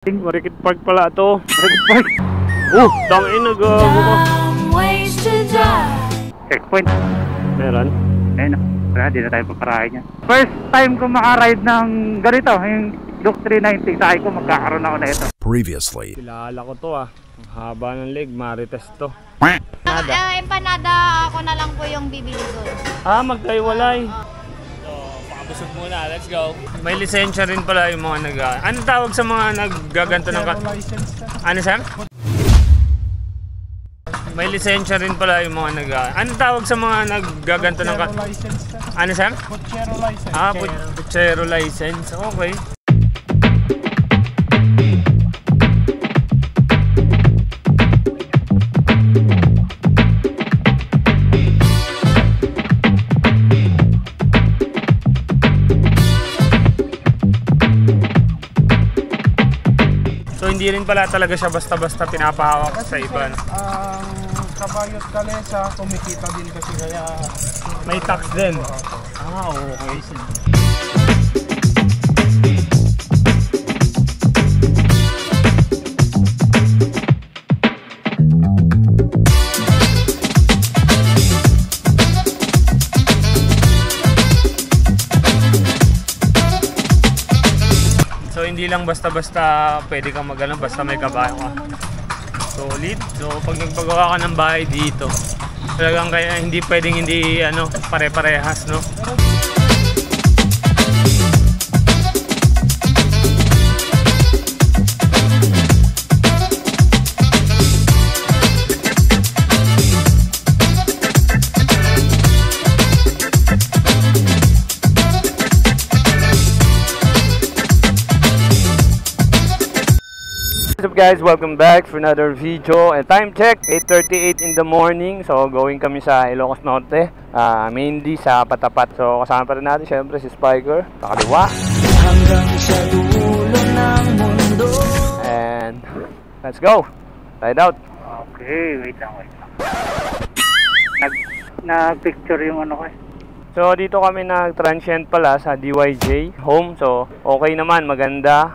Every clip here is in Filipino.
Marikit Park pala to. Marikit Park. Tangin na gago ko. Checkpoint. Meron? Ayun o. Wala, di na tayo paparahin yan. First time ko makaride ng ganito. Yung Duke 390. Sabi ko magkakaroon ako na ito. Previously. Kilala ko to ah. Ang haba ng leg. Marites to. Empanada ako na lang po yung bibili doon. Magkaiwalay. Busog muna, let's go. May lisensya rin pala yung mga ano tawag sa mga naggaganto ng ano Sam? May lisensya rin pala yung mga ano tawag sa mga naggaganto ng ano Sam? Puchero license. Puchero license. Okay. Hindi rin pala talaga siya basta-basta pinapahawak sa iba. Ang kabayot kalesa, kumikita din kasi kaya may tax din. Okay. So hindi lang basta-basta pwede kang magano basta may kabayo ka. Solid. So pag nagpagawa ka ng bahay dito, talagang kaya hindi pwedeng hindi pare-parehas, no? What's up guys, welcome back for another video and time check 8:38 in the morning. So going kami sa Ilocos Norte, mainly sa Patapat. So kasama pa rin natin syempre si Spiker sa kaliwa hanggang sa dulo ng mundo. And let's go, ride out. Okay, wait lang. Nag-picture yung ano ko eh. So dito kami nag-transient pala sa DYJ home. So okay naman, maganda.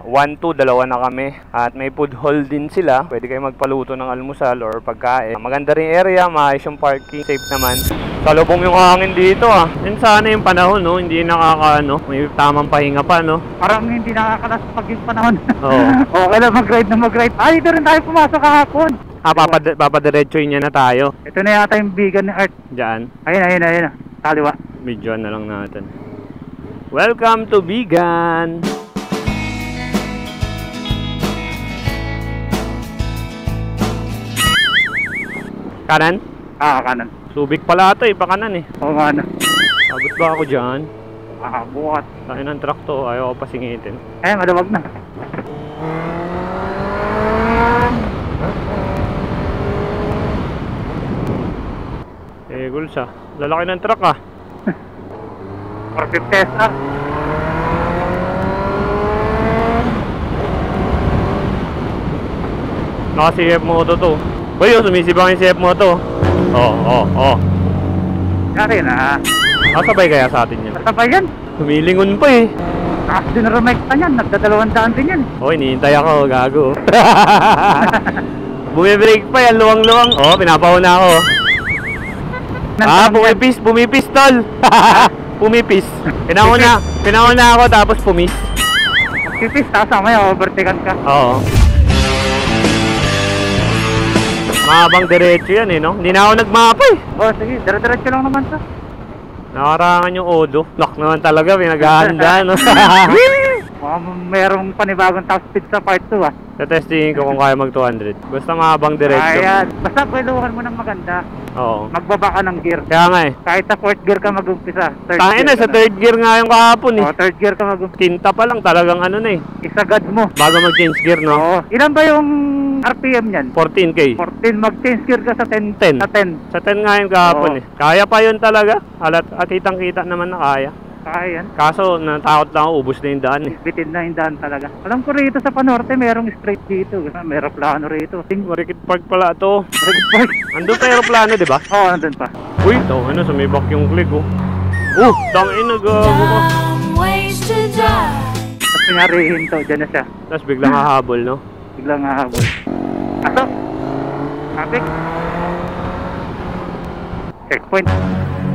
1-2, dalawa na kami. At may food hall din sila. Pwede kayo magpaluto ng almusal or pagkain. Maganda rin area, maayos yung parking, safe naman. Salubong yung hangin dito ah. Yun sana yung panahon, no? Hindi may tamang pahinga pa, no? Parang hindi nakakalas pag yung panahon. Oo. Okay lang mag-ride. Dito rin tayo pumasok kahapon. Papadiretso niya na tayo. Ito na yata yung bigan ni Art. Diyan. Ayun. Kaliwa. Videoan na lang natin. Welcome to Bigan. Kanan? Kanan. Subic pala ito pa kanan eh. Oo nga na. Abot ba ako dyan? Bukat. Tayo ng truck to, ayaw ko pasingitin. Maluwag na. Gulsa. Lalaki ng truck ah. 450 na. Naka CF Moto to. Uy, sumisibang yung CF Moto. Oo. Kaya na. Sabay kaya sa atin yun? Sabay yan. Humilingon pa eh. Taas din na rumekta niyan. Nagda-200 din yan. Hinihintay ako. Gago. Bumibreak pa yan. Luwang-luwang. Pinapahuna ako. Bumipis tol. Pumipis. Pinahuna ako tapos pumis. Pipis, tapos mamaya overtaken ka. Oo. Mahabang diretso yan eh, no? Hindi na ako nagmapa eh. Sige, diretso lang naman to. Nakarangan yung Odo. Lock naman talaga, pinaghahanda, no? Merong panibagong top speed sa part 2 ah. Testingin ko kung kaya mag 200. Basta mahabang diretso. Ayan. Basta kailuhan mo ng maganda. Oo. Magbaba ka ng gear. Kaya nga eh. Kahit sa 4th gear ka mag-umpisa. Tangin na, sa 3rd gear nga yung kahapon eh. 3rd gear ka mag-umpisa. Quinta pa lang talagang na eh. Isagad mo. Bago mag-change gear, no? Oo. Ilan ba yung RPM niyan? 14K. 14. Mag-change gear ka sa 10. 10. Sa 10. Sa 10 nga yung kahapon eh. Kaya pa yun talaga. Kitang-kita naman na kaya. Kaya yan. Kaso natakot lang ako, ubos na yung daan eh. Bitin na yung daan talaga. Alam ko rito sa Panorte merong straight dito. May aeroplano rito. Marikit Park pala to. Marikit Park. Andun pa aeroplano, di ba? Oo, nandun pa. Uy, sumibak yung click oh. Tangin na gago ko. kunyari hinto, dyan na siya. Tapos biglang hahabol, no? Biglang hahabol. Pasok! Traffic! Checkpoint.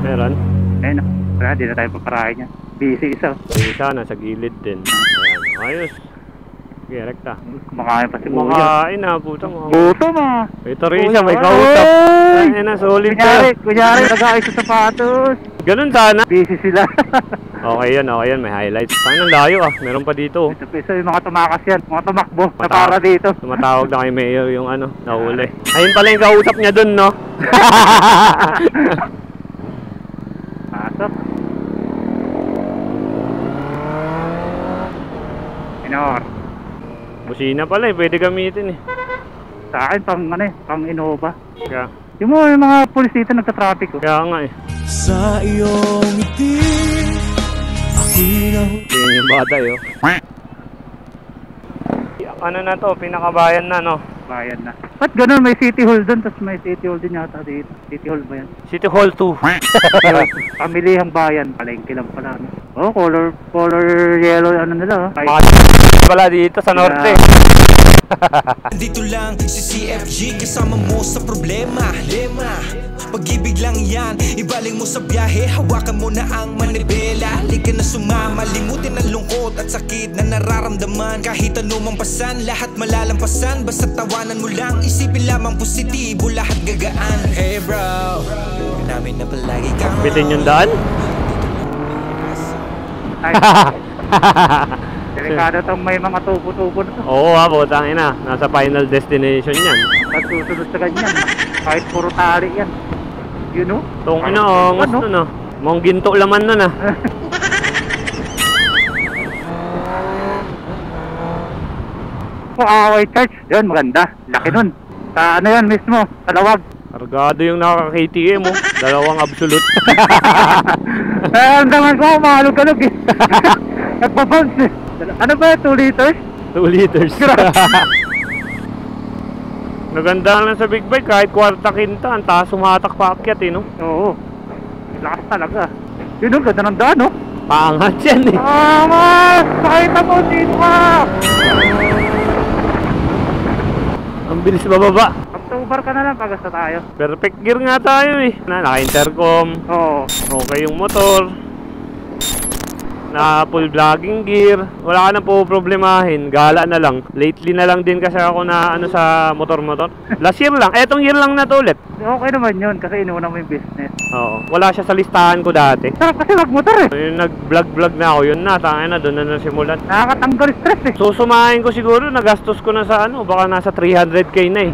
Meron. Ayun na. Wala, di na tayo paparahin niya. Busy isa. Yung isa, nasa gilid din. Ayan, ayos. Sige, rekta. Kumakain pa si Kuya. Kumakain na, puta mo. Gutom ah! Ito rin siya, may kausap. Ayun na, solid ka. Kunyari, nag-aayos sa sapatos. Ganun sana. Busy sila. Okay yan, may highlights. Tangin ang layo ah, meron pa dito. Isa yung mga tumakas yan, mga tumakbo na Mata- para dito. Tumatawag na kay Mayor yung ano, nahuli. Ayun pala yung kausap niya dun, no? Pasok. Minor. Busina pala eh, pwede gamitin eh. Sa akin, pang Innova. Kaya, Yung mga pulis dito nagka-traffic oh. kaya nga eh. Sa iyong ngiti ako'y Tingin yung bata eh. Ano na to, pinakabayan na no? Bayan na. Ba't ganun? May City Hall doon, tapos may City Hall din yata dito. City Hall ba yan? City Hall 2. Pamilihang bayan. Palengke lang pala. No? Oh, color yellow ano nila oh. Mga pala dito sa norte. Dito lang si CFG kasama mo sa problema. Pag-ibig lang yan, ibaling mo sa biyahe. Hawakan mo na ang manibela. Halika na sumama, limutin ang lungkot at sakit na nararamdaman. Kahit anumang pasan, lahat malalampasan. Basta tawanan mo lang, isipin lamang positibo. Lahat gagaan. Hey bro, namin na palagi kang Bitin yung daan? Ay, delikado tong may mga tubo-tubo na to. Oo ha, putang ina. Nasa final destination yan. At susunod sa ganyan. Kahit puro tali yan. You know? Tong ina, ongos Ano? nun ah. Mong ginto laman nun ah. Away Church. Yun, maganda. Laki nun. Sa ano yan mismo? Sa lawag. Kargado yung nakaka-KTM mo. Dalawang absolute. Ang daman ko, mahalog-alog eh. Nagpabounce eh. Ano ba 2 liters? 2 liters. Naganda lang sa big bike, kahit kwarta kinta, ang taas sumatak paakyat eh, no? Oo. Lakas talaga. Yun ang ganda ng daan, no? Paangat yan eh. Mas! Pakita mo dito ka! Ang bilis bababa. October ka na lang, pagasta tayo. Perfect gear nga tayo eh. Naka-intercom, Oo. okay yung motor. Na full vlogging gear. Wala ka nang po-problemahin. Gala na lang. Lately na lang din kasi ako na ano sa motor-motor. Last year lang. Etong year lang na to ulit. Okay naman yun, kasi inuuna mo yung business. Oo. Wala siya sa listahan ko dati. Sarap kasi magmotor eh. Yung nag-vlog na ako, yun na. Tangin na, doon na nasimulan. Nakakatanggal stress eh. Susumahin ko siguro, nagastos ko na sa ano, baka nasa 300k na eh.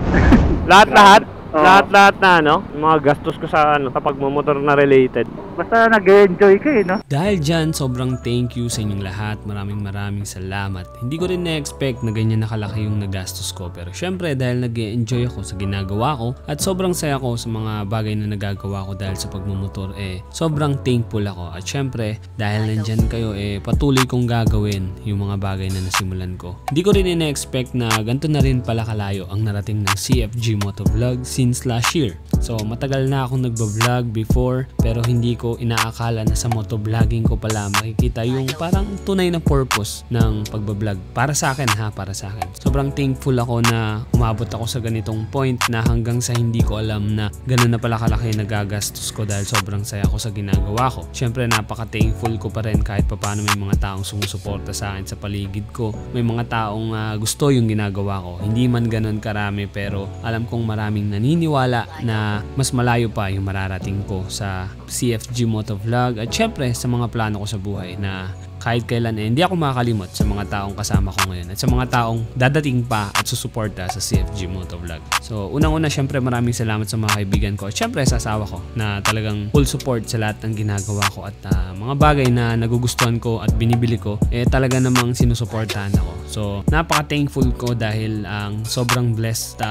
Lahat-lahat. Oo. Lahat-lahat na ano, yung mga gastos ko sa ano, sa pagmumotor na related. Basta nag-enjoy ka eh, no? Dahil dyan, sobrang thank you sa inyong lahat. Maraming salamat. Hindi ko rin na-expect na ganyan nakalaki yung nagastos ko. Pero syempre, dahil nag-enjoy ako sa ginagawa ko at sobrang saya ko sa mga bagay na nagagawa ko dahil sa pagmumotor, sobrang thankful ako. At syempre, dahil nandyan kayo, patuloy kong gagawin yung mga bagay na nasimulan ko. Hindi ko rin na-expect na ganito na rin pala kalayo ang narating ng CFG Motovlog since last year. So, matagal na akong nagbablog before, pero hindi ko inaakala na sa motovlogging ko pala makikita yung parang tunay na purpose ng pagbablog. Para sa akin ha, para sa akin. Sobrang thankful ako na umabot ako sa ganitong point na hanggang sa hindi ko alam na ganun na pala kalaki nagagastos ko dahil sobrang saya ko sa ginagawa ko. Siyempre, napaka-thankful ko pa rin kahit papaano may mga taong sumusuporta sa akin sa paligid ko. May mga taong gusto yung ginagawa ko. Hindi man ganun karami pero alam kong maraming naniniwala na mas malayo pa yung mararating ko sa CFG Motovlog at syempre sa mga plano ko sa buhay na kahit kailan hindi ako makakalimot sa mga taong kasama ko ngayon at sa mga taong dadating pa at susuporta sa CFG Motovlog. So unang-una syempre maraming salamat sa mga kaibigan ko at syempre sa asawa ko na talagang full support sa lahat ng ginagawa ko at mga bagay na nagugustuhan ko at binibili ko talaga namang sinusuportahan ako. So napaka-thankful ko dahil ang sobrang blessed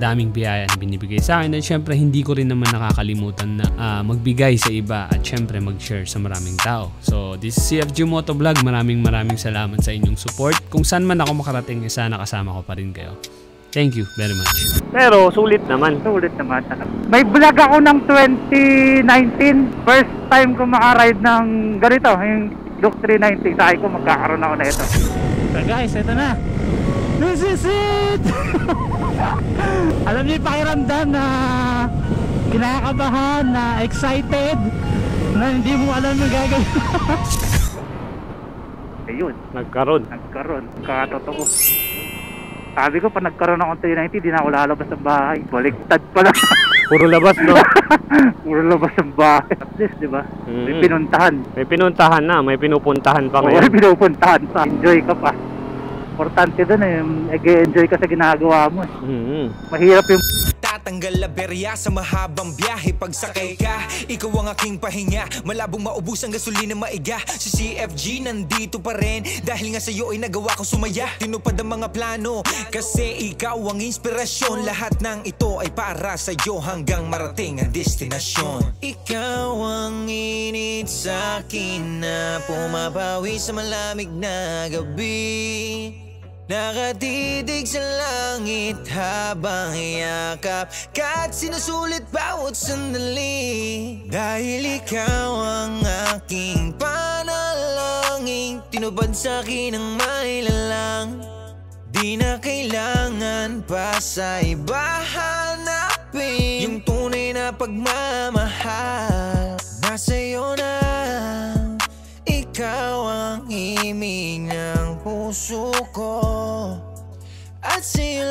daming biyaya na binibigay sa akin at syempre hindi ko rin naman nakakalimutan na magbigay sa iba at syempre mag-share sa maraming tao. So this is CFG Motovlog. Maraming salamat sa inyong support. Kung saan man ako makarating, sana kasama ko pa rin kayo. Thank you very much. Pero sulit naman. Sulit naman. May vlog ako ng 2019. First time ko makaride ng ganito, yung Duke 390. Sabi ko magkakaroon ako na ito. So guys, ito na. This is it! Alam niyo yung pakiramdam na kinakabahan, na excited, na hindi mo alam yung gagawin. Ayun, Nagkaroon. kakatotoo. Sabi ko, pa nagkaroon akong 390, di na ako lalabas ng bahay. Baliktad pala. Puro labas, no? Puro labas ng bahay. At least, di ba? May pinuntahan. May pinuntahan na, may pinupuntahan pa May ngayon. pinupuntahan pa. Enjoy ka pa. Importante dun eh, nag-enjoy ka sa ginagawa mo eh. Mahirap yung Tatanggal la berya sa mahabang biyahe. Pagsakay ka, ikaw ang aking pahinga. Malabong maubos ang gasolina maiga. Si CFG nandito pa rin, dahil nga sa'yo ay nagawa ko sumaya. Tinupad ang mga plano, kasi ikaw ang inspirasyon. Lahat ng ito ay para sa'yo hanggang marating ang destinasyon. Ikaw ang init sa'kin na pumapawi sa malamig na gabi. Nakatitig sa langit habang yakap ka't sinusulit bawat sandali. Dahil ikaw ang aking panalangin, tinubad sa'kin ang may lalang. Di na kailangan pa sa iba hanapin yung tunay na pagmamahal. Nasa'yo na, ikaw ang himig ng puso ko, at sa'yo